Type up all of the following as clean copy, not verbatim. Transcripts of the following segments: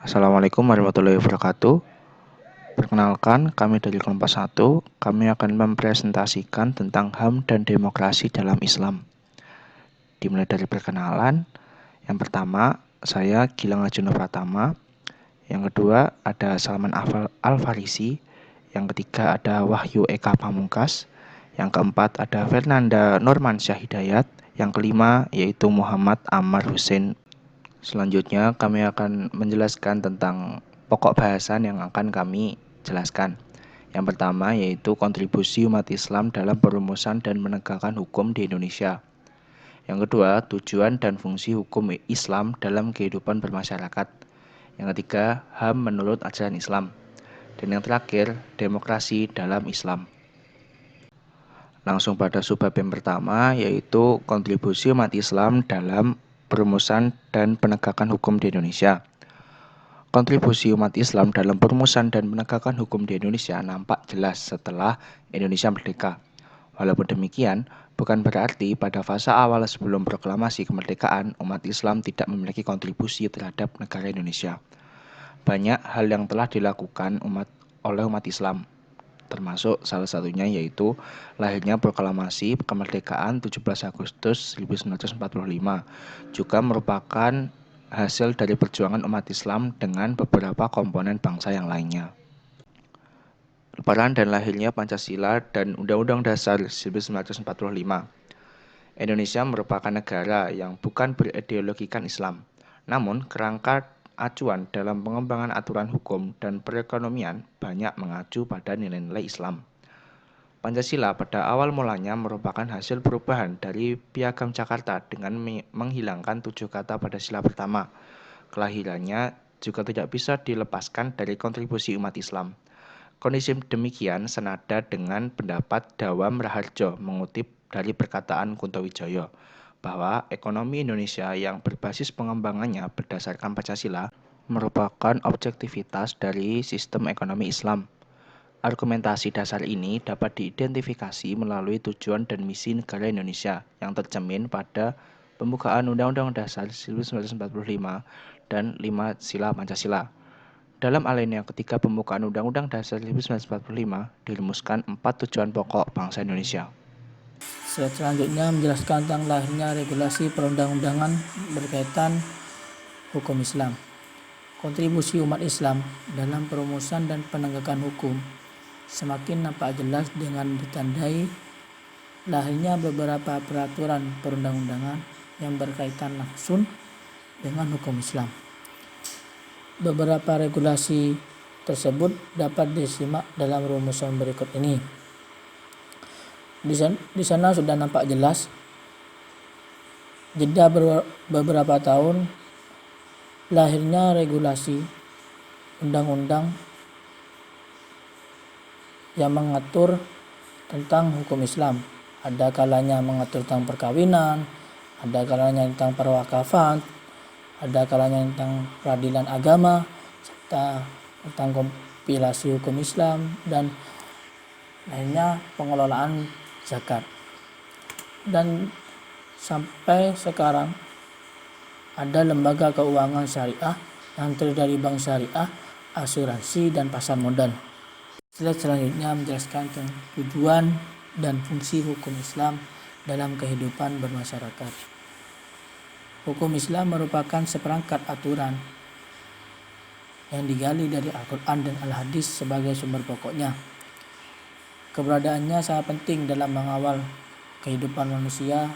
Assalamualaikum warahmatullahi wabarakatuh. Perkenalkan, kami dari kelompok 1, kami akan mempresentasikan tentang HAM dan demokrasi dalam Islam. Dimulai dari perkenalan. Yang pertama, saya Gilang Ajuno Pratama. Yang kedua, ada Salman Al-Farisi. Yang ketiga, ada Wahyu Eka Pamungkas. Yang keempat, ada Fernanda Nurmansyah Hidayat. Yang kelima, yaitu Muhammad Ammar Hussein. Selanjutnya, kami akan menjelaskan tentang pokok bahasan yang akan kami jelaskan. Yang pertama yaitu kontribusi umat Islam dalam perumusan dan menegakkan hukum di Indonesia. Yang kedua, tujuan dan fungsi hukum Islam dalam kehidupan bermasyarakat. Yang ketiga, HAM menurut ajaran Islam. Dan yang terakhir, demokrasi dalam Islam. Langsung pada subbab yang pertama yaitu kontribusi umat Islam dalam perumusan dan penegakan hukum di Indonesia. Kontribusi umat Islam dalam perumusan dan penegakan hukum di Indonesia nampak jelas setelah Indonesia merdeka. Walaupun demikian, bukan berarti pada fase awal sebelum proklamasi kemerdekaan, umat Islam tidak memiliki kontribusi terhadap negara Indonesia. Banyak hal yang telah dilakukan oleh umat Islam, termasuk salah satunya yaitu lahirnya proklamasi kemerdekaan 17 Agustus 1945, juga merupakan hasil dari perjuangan umat Islam dengan beberapa komponen bangsa yang lainnya. Peran dan lahirnya Pancasila dan Undang-Undang Dasar 1945. Indonesia merupakan negara yang bukan berideologikan Islam, namun kerangka acuan dalam pengembangan aturan hukum dan perekonomian banyak mengacu pada nilai-nilai Islam. Pancasila pada awal mulanya merupakan hasil perubahan dari Piagam Jakarta dengan menghilangkan 7 kata pada sila pertama. Kelahirannya juga tidak bisa dilepaskan dari kontribusi umat Islam. Kondisi demikian senada dengan pendapat Dawam Raharjo mengutip dari perkataan Kuntowijoyo bahwa ekonomi Indonesia yang berbasis pengembangannya berdasarkan Pancasila merupakan objektivitas dari sistem ekonomi Islam. Argumentasi dasar ini dapat diidentifikasi melalui tujuan dan misi negara Indonesia yang tercermin pada pembukaan Undang-Undang Dasar 1945 dan 5 Sila Pancasila. Dalam alinea ketiga pembukaan Undang-Undang Dasar 1945 dirumuskan 4 tujuan pokok bangsa Indonesia. Slide selanjutnya menjelaskan tentang lahirnya regulasi perundang-undangan berkaitan hukum Islam. Kontribusi umat Islam dalam perumusan dan penegakan hukum semakin nampak jelas dengan ditandai lahirnya beberapa peraturan perundang-undangan yang berkaitan langsung dengan hukum Islam. Beberapa regulasi tersebut dapat disimak dalam rumusan berikut ini. Di sana sudah nampak jelas jeda beberapa tahun lahirnya regulasi undang-undang yang mengatur tentang hukum Islam. Ada kalanya mengatur tentang perkawinan, ada kalanya tentang perwakafan, ada kalanya tentang peradilan agama, serta tentang kompilasi hukum Islam dan lainnya pengelolaan zakat. Dan sampai sekarang ada lembaga keuangan syariah yang terdiri dari bank syariah, asuransi, dan pasar modal. Slide selanjutnya menjelaskan tentang tujuan dan fungsi hukum Islam dalam kehidupan bermasyarakat. Hukum Islam merupakan seperangkat aturan yang digali dari Al-Quran dan Al-Hadis sebagai sumber pokoknya. Keberadaannya sangat penting dalam mengawal kehidupan manusia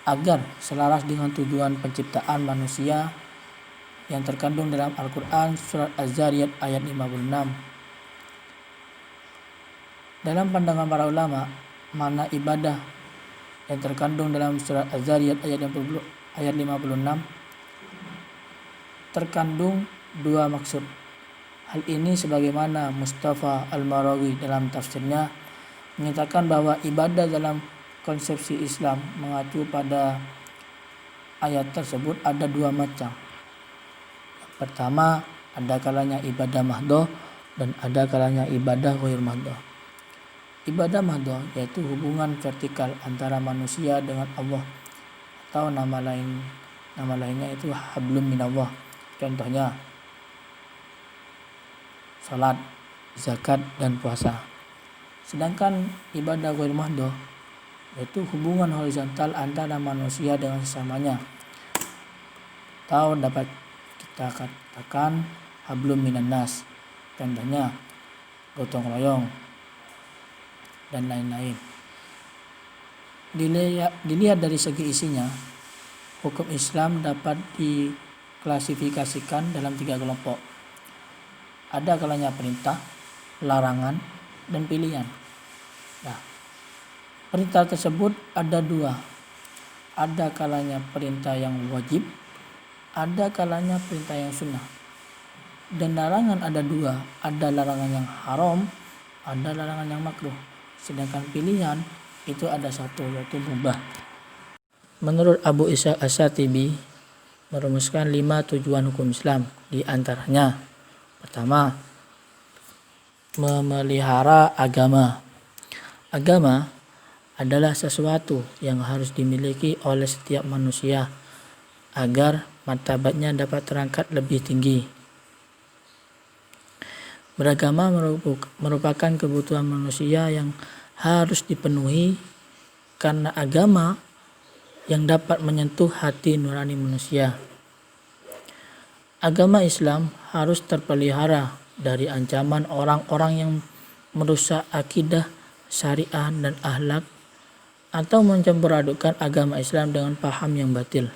agar selaras dengan tujuan penciptaan manusia yang terkandung dalam Al-Quran surat Az-Zariyat ayat 56. Dalam pandangan para ulama, makna ibadah yang terkandung dalam surat Az-Zariyat ayat 56 terkandung dua maksud. Hal ini sebagaimana Mustafa Al-Marawi dalam tafsirnya menyatakan bahwa ibadah dalam konsepsi Islam mengacu pada ayat tersebut ada dua macam. Yang pertama, ada kalanya ibadah mahdoh dan ada kalanya ibadah ghair mahdoh. Ibadah mahdoh yaitu hubungan vertikal antara manusia dengan Allah, atau nama lainnya itu hablum minallah. Contohnya salat, zakat, dan puasa. Sedangkan ibadah ghairul mahdhuf yaitu hubungan horizontal antara manusia dengan sesamanya, atau dapat kita katakan hablum minan nas, contohnya gotong royong dan lain-lain. Dilihat dari segi isinya, hukum Islam dapat diklasifikasikan dalam 3 kelompok. Ada kalanya perintah, larangan, dan pilihan. Nah, perintah tersebut ada 2. Ada kalanya perintah yang wajib, ada kalanya perintah yang sunnah. Dan larangan ada 2. Ada larangan yang haram, ada larangan yang makruh. Sedangkan pilihan itu ada 1, yaitu mubah. Menurut Abu Ishaq Asy-Syatibi merumuskan 5 tujuan hukum Islam. Di antaranya, pertama, memelihara agama. Agama adalah sesuatu yang harus dimiliki oleh setiap manusia agar martabatnya dapat terangkat lebih tinggi. Beragama merupakan kebutuhan manusia yang harus dipenuhi karena agama yang dapat menyentuh hati nurani manusia. Agama Islam harus terpelihara dari ancaman orang-orang yang merusak akidah, syariah, dan akhlak atau mencampur adukkan agama Islam dengan paham yang batil.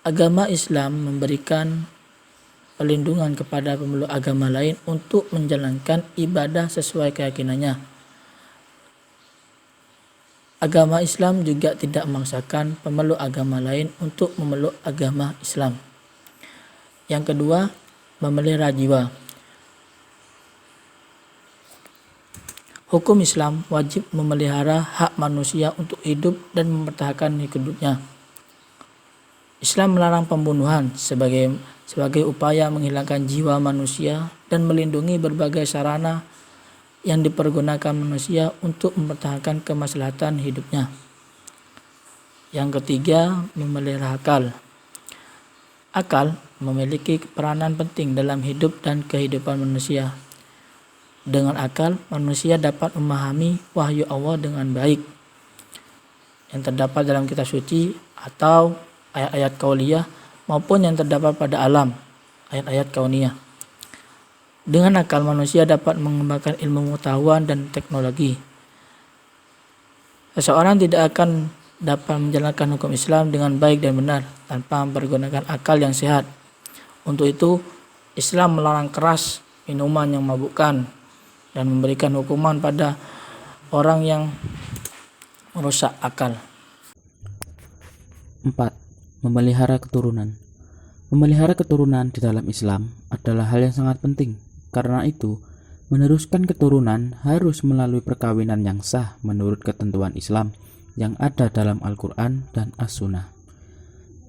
Agama Islam memberikan perlindungan kepada pemeluk agama lain untuk menjalankan ibadah sesuai keyakinannya. Agama Islam juga tidak memaksakan pemeluk agama lain untuk memeluk agama Islam. Yang kedua, memelihara jiwa. Hukum Islam wajib memelihara hak manusia untuk hidup dan mempertahankan hidupnya. Islam melarang pembunuhan sebagai upaya menghilangkan jiwa manusia dan melindungi berbagai sarana yang dipergunakan manusia untuk mempertahankan kemaslahatan hidupnya. Yang ketiga, memelihara akal. Akal memiliki peranan penting dalam hidup dan kehidupan manusia. Dengan akal, manusia dapat memahami wahyu Allah dengan baik yang terdapat dalam kitab suci atau ayat-ayat kauliyah maupun yang terdapat pada alam, ayat-ayat kauniyah. Dengan akal, manusia dapat mengembangkan ilmu pengetahuan dan teknologi. Seseorang tidak akan dapat menjalankan hukum Islam dengan baik dan benar tanpa mempergunakan akal yang sehat. Untuk itu, Islam melarang keras minuman yang memabukkan dan memberikan hukuman pada orang yang merusak akal. 4. Memelihara keturunan. Memelihara keturunan di dalam Islam adalah hal yang sangat penting. Karena itu, meneruskan keturunan harus melalui perkawinan yang sah menurut ketentuan Islam yang ada dalam Al-Quran dan As-Sunnah.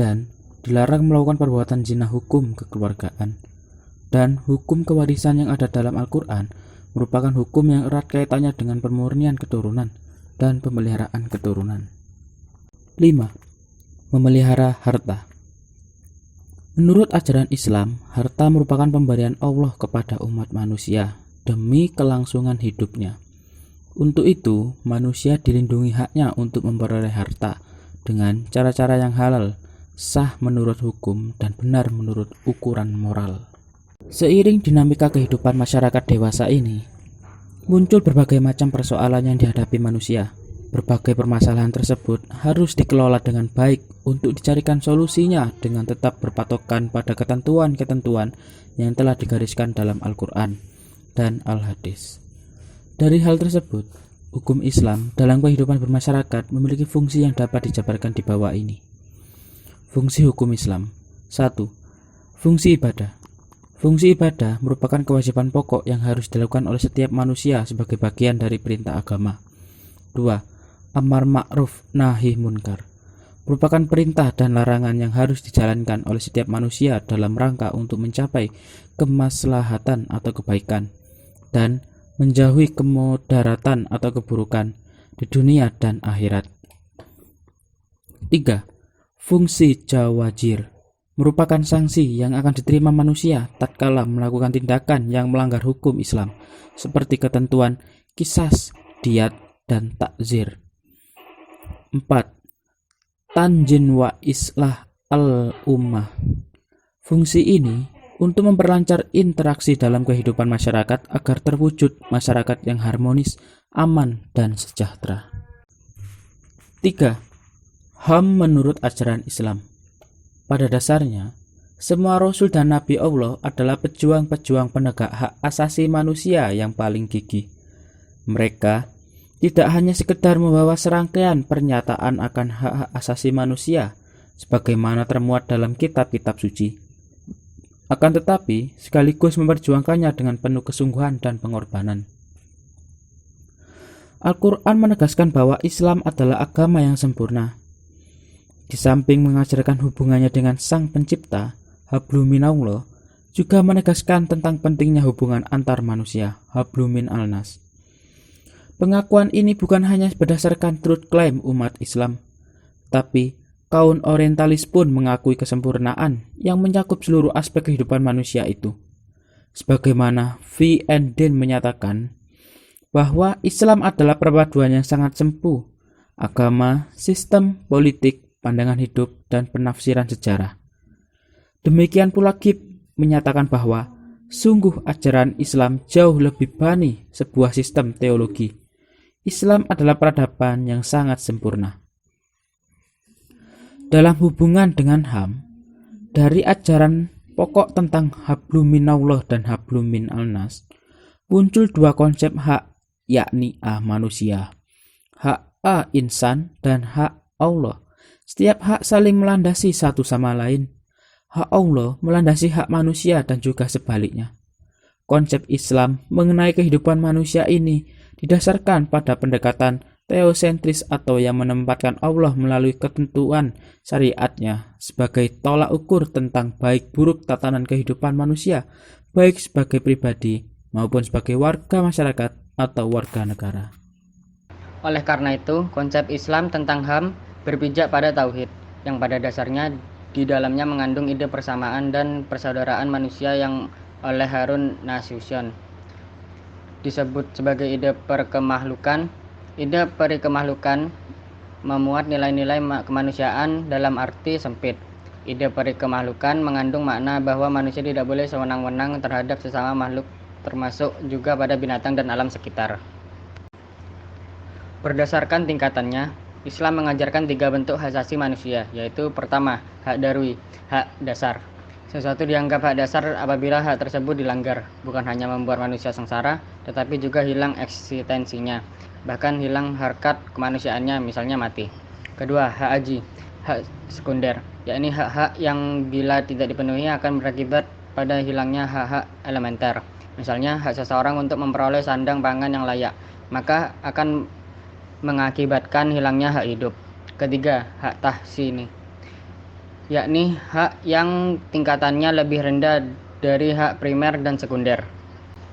Dan dilarang melakukan perbuatan zina hukum kekeluargaan. Dan hukum kewarisan yang ada dalam Al-Quran merupakan hukum yang erat kaitannya dengan pemurnian keturunan dan pemeliharaan keturunan. 5. Memelihara harta. Menurut ajaran Islam, harta merupakan pemberian Allah kepada umat manusia demi kelangsungan hidupnya. Untuk itu, manusia dilindungi haknya untuk memperoleh harta dengan cara-cara yang halal, sah menurut hukum, dan benar menurut ukuran moral. Seiring dinamika kehidupan masyarakat dewasa ini, muncul berbagai macam persoalan yang dihadapi manusia. Berbagai permasalahan tersebut harus dikelola dengan baik untuk dicarikan solusinya dengan tetap berpatokan pada ketentuan-ketentuan yang telah digariskan dalam Al-Quran dan Al-Hadis. Dari hal tersebut, hukum Islam dalam kehidupan bermasyarakat memiliki fungsi yang dapat dijabarkan di bawah ini. Fungsi hukum Islam. 1. Fungsi ibadah. Fungsi ibadah merupakan kewajiban pokok yang harus dilakukan oleh setiap manusia sebagai bagian dari perintah agama. 2. Amar ma'ruf nahi munkar merupakan perintah dan larangan yang harus dijalankan oleh setiap manusia dalam rangka untuk mencapai kemaslahatan atau kebaikan dan menjauhi kemudaratan atau keburukan di dunia dan akhirat. 3. Fungsi jawajir merupakan sanksi yang akan diterima manusia tatkala melakukan tindakan yang melanggar hukum Islam, seperti ketentuan qisas, diat, dan takzir. 4. Tanjin wa islah al-ummah. Fungsi ini untuk memperlancar interaksi dalam kehidupan masyarakat agar terwujud masyarakat yang harmonis, aman, dan sejahtera. 3. HAM menurut ajaran Islam. Pada dasarnya, semua Rasul dan Nabi Allah adalah pejuang-pejuang penegak hak asasi manusia yang paling gigih. Mereka tidak hanya sekedar membawa serangkaian pernyataan akan hak-hak asasi manusia sebagaimana termuat dalam kitab-kitab suci, akan tetapi sekaligus memperjuangkannya dengan penuh kesungguhan dan pengorbanan. Al-Quran menegaskan bahwa Islam adalah agama yang sempurna. Di samping mengajarkan hubungannya dengan Sang Pencipta, Hablum minallah, juga menegaskan tentang pentingnya hubungan antar manusia, Hablum minal nas. Pengakuan ini bukan hanya berdasarkan truth claim umat Islam, tapi kaum orientalis pun mengakui kesempurnaan yang mencakup seluruh aspek kehidupan manusia itu. Sebagaimana V. N. Dean menyatakan bahwa Islam adalah perpaduan yang sangat sempu, agama, sistem, politik, pandangan hidup, dan penafsiran sejarah. Demikian pula Gibb menyatakan bahwa sungguh ajaran Islam jauh lebih bani sebuah sistem teologi. Islam adalah peradaban yang sangat sempurna. Dalam hubungan dengan HAM, dari ajaran pokok tentang Hablum minallah dan Hablum minal nas, muncul dua konsep hak, yakni A manusia, hak A insan, dan hak Allah. Setiap hak saling melandasi satu sama lain. Hak Allah melandasi hak manusia dan juga sebaliknya. Konsep Islam mengenai kehidupan manusia ini didasarkan pada pendekatan teosentris atau yang menempatkan Allah melalui ketentuan syariatnya sebagai tolak ukur tentang baik buruk tatanan kehidupan manusia, baik sebagai pribadi maupun sebagai warga masyarakat atau warga negara. Oleh karena itu, konsep Islam tentang HAM berpijak pada tauhid, yang pada dasarnya di dalamnya mengandung ide persamaan dan persaudaraan manusia yang oleh Harun Nasution disebut sebagai ide perkemahlukan. Ide perikemahlukan memuat nilai-nilai kemanusiaan dalam arti sempit. Ide perikemahlukan mengandung makna bahwa manusia tidak boleh sewenang-wenang terhadap sesama makhluk, termasuk juga pada binatang dan alam sekitar. Berdasarkan tingkatannya, Islam mengajarkan 3 bentuk hak asasi manusia, yaitu pertama, hak darwi, hak dasar. Sesuatu dianggap hak dasar apabila hak tersebut dilanggar, bukan hanya membuat manusia sengsara, tetapi juga hilang eksistensinya, bahkan hilang harkat kemanusiaannya, misalnya mati. Kedua, hak aji, hak sekunder, yakni hak-hak yang bila tidak dipenuhi akan berakibat pada hilangnya hak-hak elementer. Misalnya, hak seseorang untuk memperoleh sandang pangan yang layak, maka akan mengakibatkan hilangnya hak hidup. Ketiga, hak tahsini, yakni hak yang tingkatannya lebih rendah dari hak primer dan sekunder.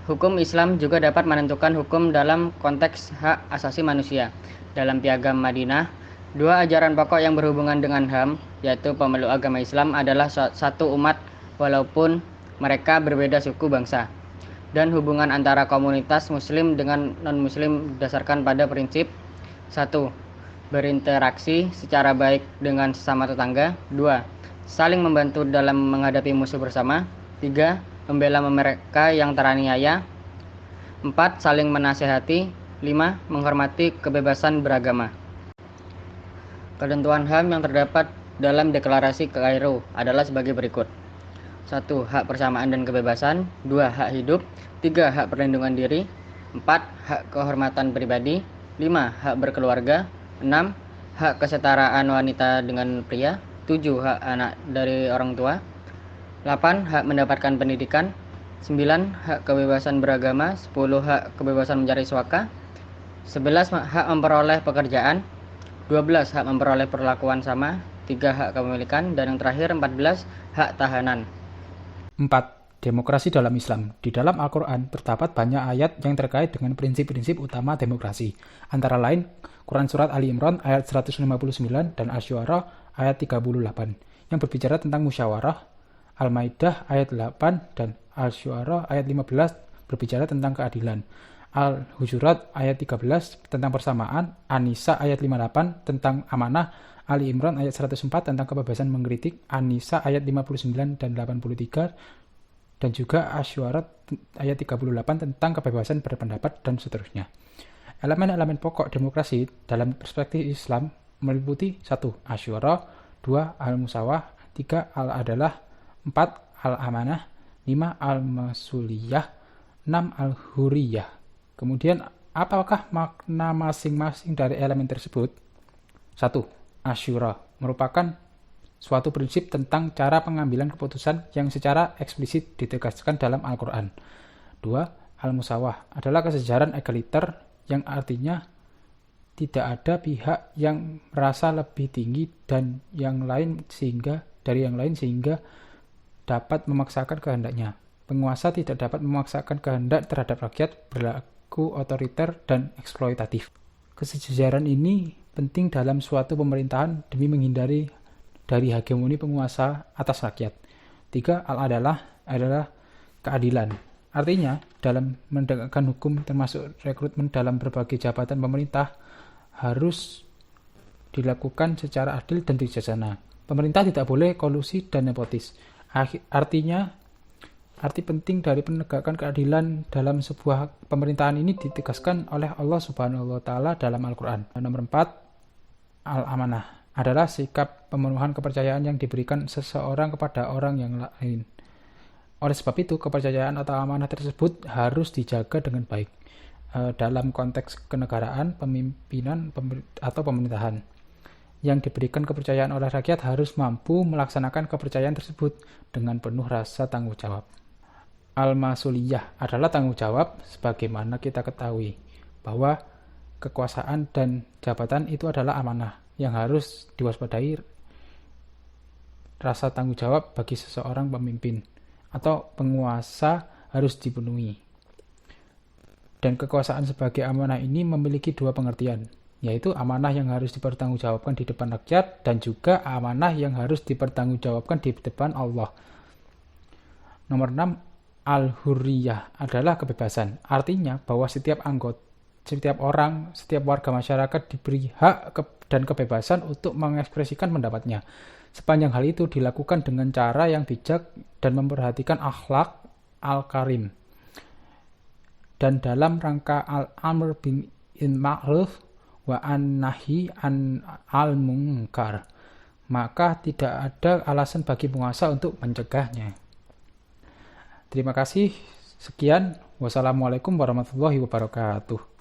Hukum Islam juga dapat menentukan hukum dalam konteks hak asasi manusia. Dalam Piagam Madinah, 2 ajaran pokok yang berhubungan dengan HAM, yaitu pemeluk agama Islam adalah satu umat walaupun mereka berbeda suku bangsa, dan hubungan antara komunitas muslim dengan non-muslim berdasarkan pada prinsip 1. Berinteraksi secara baik dengan sesama tetangga. 2. Saling membantu dalam menghadapi musuh bersama. 3. Membela mereka yang teraniaya. 4. Saling menasehati. 5. Menghormati kebebasan beragama. Ketentuan HAM yang terdapat dalam Deklarasi Kairo adalah sebagai berikut. 1. Hak persamaan dan kebebasan. 2. Hak hidup. 3. Hak perlindungan diri. 4. Hak kehormatan pribadi. 5. Hak berkeluarga. 6. Hak kesetaraan wanita dengan pria. 7. Hak anak dari orang tua. 8. Hak mendapatkan pendidikan. 9. Hak kebebasan beragama. 10. Hak kebebasan mencari suaka. 11. Hak memperoleh pekerjaan. 12. Hak memperoleh perlakuan sama. 3. Hak kepemilikan. Dan yang terakhir 14. Hak tahanan. 4. Demokrasi dalam Islam. Di dalam Al-Quran terdapat banyak ayat yang terkait dengan prinsip-prinsip utama demokrasi. Antara lain, Quran Surat Ali Imran ayat 159 dan Asy-Syu'ara ayat 38, yang berbicara tentang musyawarah. Al-Maidah ayat 8 dan Al-Syu'ara ayat 15 berbicara tentang keadilan. Al-Hujurat ayat 13 tentang persamaan, An-Nisa ayat 58 tentang amanah, Ali Imran ayat 104 tentang kebebasan mengkritik, An-Nisa ayat 59 dan 83, dan juga Asy-Syu'ara ayat 38 tentang kebebasan berpendapat dan seterusnya. Elemen-elemen pokok demokrasi dalam perspektif Islam meliputi 1. Asy-Syu'ara, 2. Al-Musawah, 3. Al-Adalah, 4. Al-Amanah, 5. Al-Masuliyah, 6. Al-Huriyah. Kemudian, apakah makna masing-masing dari elemen tersebut? 1. Asy-Syura merupakan suatu prinsip tentang cara pengambilan keputusan yang secara eksplisit ditegaskan dalam Al-Quran. 2. Al-Musawah adalah kesejaran egaliter yang artinya tidak ada pihak yang merasa lebih tinggi dan dari yang lain sehingga dapat memaksakan kehendaknya. Penguasa tidak dapat memaksakan kehendak terhadap rakyat, berlaku otoriter dan eksploitatif. Kesejaran ini penting dalam suatu pemerintahan demi menghindari dari hegemoni penguasa atas rakyat. 3. Al-Adalah adalah keadilan. Artinya, dalam menegakkan hukum termasuk rekrutmen dalam berbagai jabatan pemerintah harus dilakukan secara adil dan bijaksana. Pemerintah tidak boleh kolusi dan nepotis. Arti penting dari penegakan keadilan dalam sebuah pemerintahan ini ditegaskan oleh Allah Subhanahu wa Ta'ala dalam Al-Quran. Nomor 4, Al-Amanah adalah sikap pemenuhan kepercayaan yang diberikan seseorang kepada orang yang lain. Oleh sebab itu, kepercayaan atau amanah tersebut harus dijaga dengan baik dalam konteks kenegaraan, pemimpinan, atau pemerintahan. Yang diberikan kepercayaan oleh rakyat harus mampu melaksanakan kepercayaan tersebut dengan penuh rasa tanggung jawab. Al-Masuliyah adalah tanggung jawab sebagaimana kita ketahui bahwa kekuasaan dan jabatan itu adalah amanah yang harus diwaspadai. Rasa tanggung jawab bagi seseorang pemimpin atau penguasa harus dipenuhi. Dan kekuasaan sebagai amanah ini memiliki dua pengertian, yaitu amanah yang harus dipertanggungjawabkan di depan rakyat dan juga amanah yang harus dipertanggungjawabkan di depan Allah. Nomor 6, Al-Hurriyah adalah kebebasan. Artinya bahwa setiap warga masyarakat diberi hak dan kebebasan untuk mengekspresikan pendapatnya. Sepanjang hal itu dilakukan dengan cara yang bijak dan memperhatikan akhlak al-karim. Dan dalam rangka al-amr bil ma'ruf wa an-nahi al-munkar, maka tidak ada alasan bagi penguasa untuk mencegahnya. Terima kasih. Sekian. Wassalamualaikum warahmatullahi wabarakatuh.